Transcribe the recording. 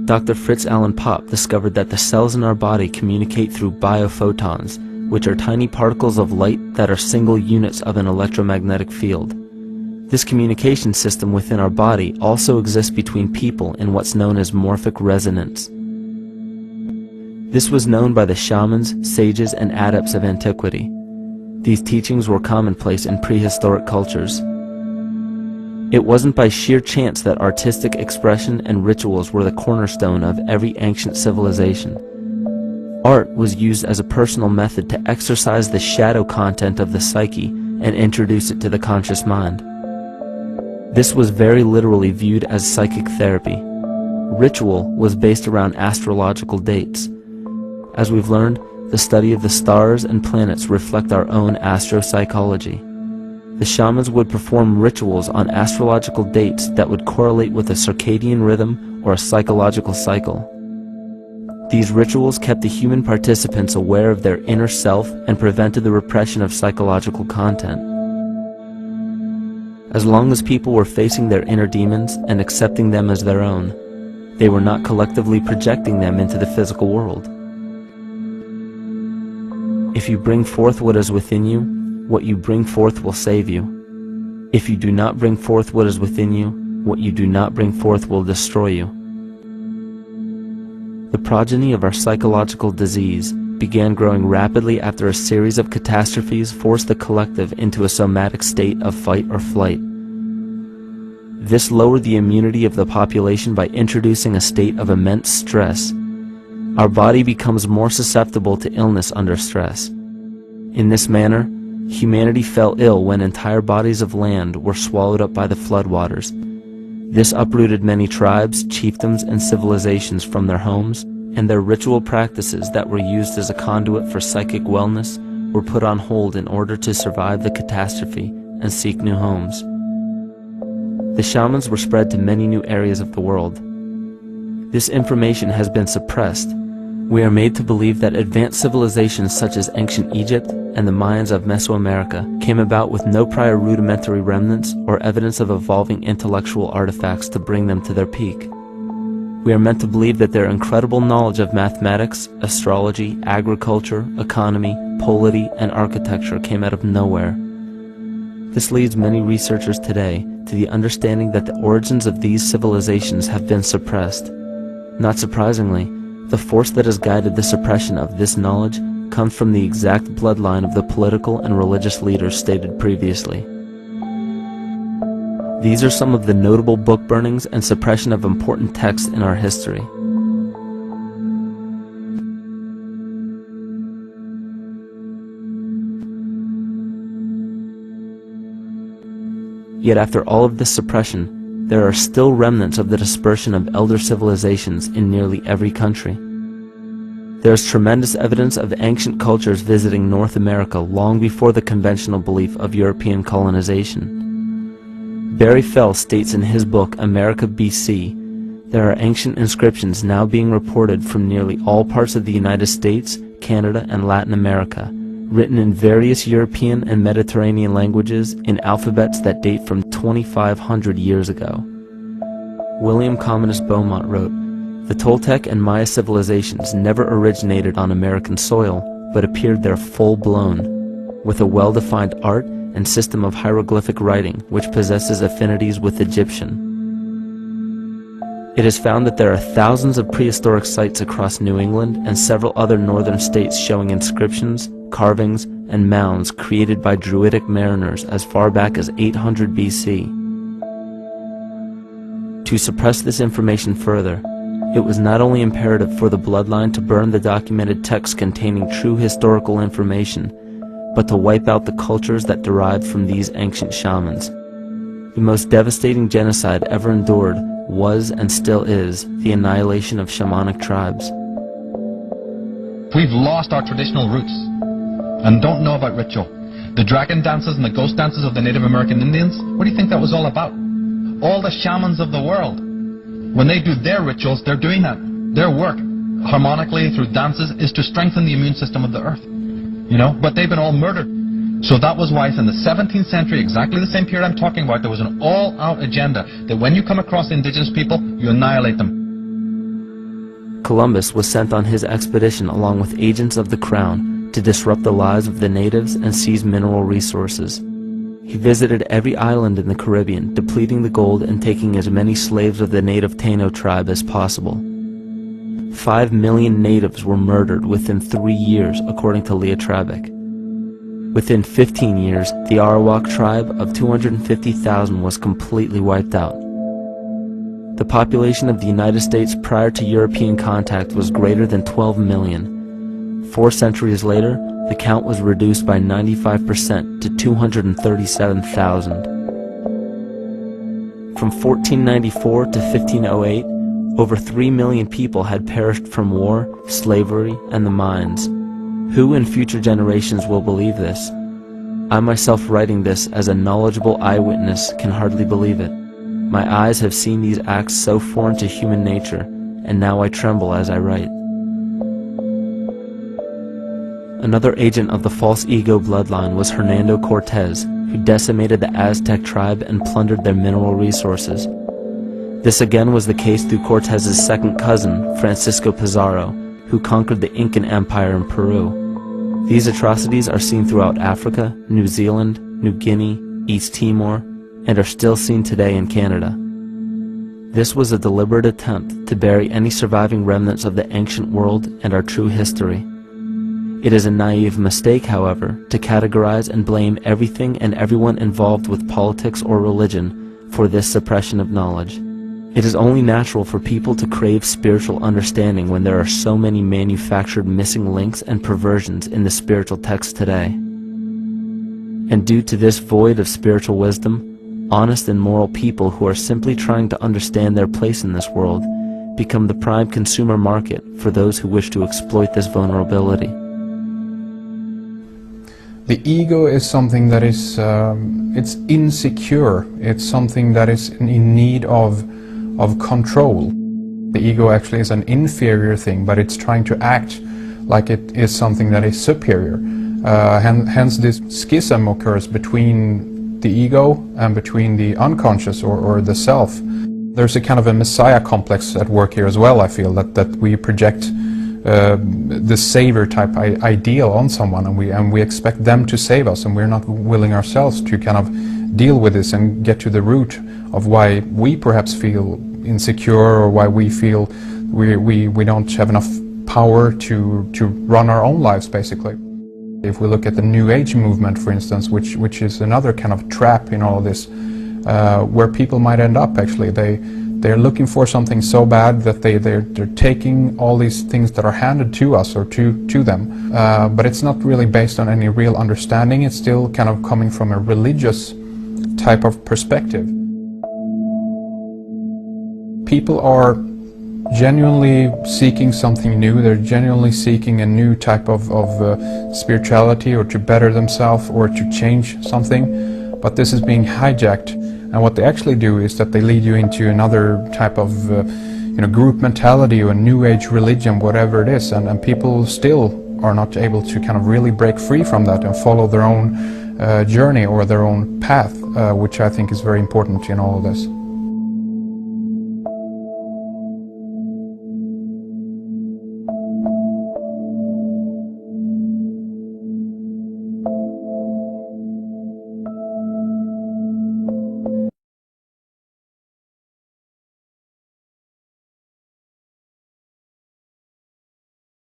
Dr. Fritz Alan Popp discovered that the cells in our body communicate through biophotons, which are tiny particles of light that are single units of an electromagnetic field. This communication system within our body also exists between people in what's known as morphic resonance. This was known by the shamans, sages, and adepts of antiquity. These teachings were commonplace in prehistoric cultures. It wasn't by sheer chance that artistic expression and rituals were the cornerstone of every ancient civilization. Art was used as a personal method to exercise the shadow content of the psyche and introduce it to the conscious mind. This was very literally viewed as psychic therapy. Ritual was based around astrological dates. As we've learned, the study of the stars and planets reflect our own astropsychology. The shamans would perform rituals on astrological dates that would correlate with a circadian rhythm or a psychological cycle. These rituals kept the human participants aware of their inner self and prevented the repression of psychological content. As long as people were facing their inner demons and accepting them as their own, they were not collectively projecting them into the physical world. If you bring forth what is within you, what you bring forth will save you. If you do not bring forth what is within you, what you do not bring forth will destroy you. The progeny of our psychological disease began growing rapidly after a series of catastrophes forced the collective into a somatic state of fight or flight. This lowered the immunity of the population by introducing a state of immense stress. Our body becomes more susceptible to illness under stress. In this manner, humanity fell ill when entire bodies of land were swallowed up by the floodwaters. This uprooted many tribes, chiefdoms, and civilizations from their homes, and their ritual practices that were used as a conduit for psychic wellness were put on hold in order to survive the catastrophe and seek new homes. The shamans were spread to many new areas of the world. This information has been suppressed. We are made to believe that advanced civilizations such as ancient Egypt and the Mayans of Mesoamerica came about with no prior rudimentary remnants or evidence of evolving intellectual artifacts to bring them to their peak. We are meant to believe that their incredible knowledge of mathematics, astrology, agriculture, economy, polity, and architecture came out of nowhere. This leads many researchers today to the understanding that the origins of these civilizations have been suppressed. Not surprisingly, the force that has guided the suppression of this knowledge comes from the exact bloodline of the political and religious leaders stated previously. These are some of the notable book burnings and suppression of important texts in our history. Yet after all of this suppression, there are still remnants of the dispersion of elder civilizations in nearly every country. There is tremendous evidence of ancient cultures visiting North America long before the conventional belief of European colonization. Barry Fell states in his book America BC, there are ancient inscriptions now being reported from nearly all parts of the United States, Canada, and Latin America, written in various European and Mediterranean languages in alphabets that date from 2,500 years ago. William Commonus Beaumont wrote, "The Toltec and Maya civilizations never originated on American soil, but appeared there full-blown, with a well-defined art and system of hieroglyphic writing which possesses affinities with Egyptian." It is found that there are thousands of prehistoric sites across New England and several other northern states showing inscriptions, carvings, and mounds created by Druidic mariners as far back as 800 BC. To suppress this information further, it was not only imperative for the bloodline to burn the documented texts containing true historical information, but to wipe out the cultures that derived from these ancient shamans. The most devastating genocide ever endured was and still is the annihilation of shamanic tribes. We've lost our traditional roots and don't know about ritual. The dragon dances and the ghost dances of the Native American Indians, what do you think that was all about? All the shamans of the world, when they do their rituals, they're doing that. Their work, harmonically through dances, is to strengthen the immune system of the earth. You know, but they've been all murdered. So that was why in the 17th century, exactly the same period I'm talking about, there was an all-out agenda that when you come across indigenous people, you annihilate them. Columbus was sent on his expedition along with agents of the crown to disrupt the lives of the natives and seize mineral resources. He visited every island in the Caribbean, depleting the gold and taking as many slaves of the native Taino tribe as possible. 5 million natives were murdered within 3 years, according to Leah Trabeck. Within 15 years, the Arawak tribe of 250,000 was completely wiped out. The population of the United States prior to European contact was greater than 12 million. 4 centuries later, the count was reduced by 95% to 237,000. From 1494 to 1508, over 3 million people had perished from war, slavery, and the mines. Who in future generations will believe this? I myself, writing this as a knowledgeable eyewitness, can hardly believe it. My eyes have seen these acts so foreign to human nature, and now I tremble as I write. Another agent of the false ego bloodline was Hernando Cortez, who decimated the Aztec tribe and plundered their mineral resources. This again was the case through Cortez's second cousin, Francisco Pizarro, who conquered the Incan Empire in Peru. These atrocities are seen throughout Africa, New Zealand, New Guinea, East Timor, and are still seen today in Canada. This was a deliberate attempt to bury any surviving remnants of the ancient world and our true history. It is a naive mistake, however, to categorize and blame everything and everyone involved with politics or religion for this suppression of knowledge. It is only natural for people to crave spiritual understanding when there are so many manufactured missing links and perversions in the spiritual text today. And due to this void of spiritual wisdom, honest and moral people who are simply trying to understand their place in this world become the prime consumer market for those who wish to exploit this vulnerability. The ego is something that is it's insecure. It's something that is in need of control. The ego actually is an inferior thing, but it's trying to act like it is something that is superior. Hence this schism occurs between the ego and between the unconscious or the self. There's a kind of a messiah complex at work here as well, I feel, that we project the savior type ideal on someone, and we expect them to save us, and we're not willing ourselves to kind of deal with this and get to the root of why we perhaps feel insecure, or why we feel we don't have enough power to run our own lives, basically. If we look at the New Age movement, for instance, which is another kind of trap in all of this, where people might end up, actually, they're looking for something so bad that they're taking all these things that are handed to us or to them, but it's not really based on any real understanding. It's still kind of coming from a religious type of perspective. People are genuinely seeking something new. They're genuinely seeking a new type of spirituality, or to better themselves, or to change something, but this is being hijacked. And what they actually do is that they lead you into another type of group mentality, or a new age religion, whatever it is, and people still are not able to kind of really break free from that and follow their own journey or their own path, which I think is very important in all of this.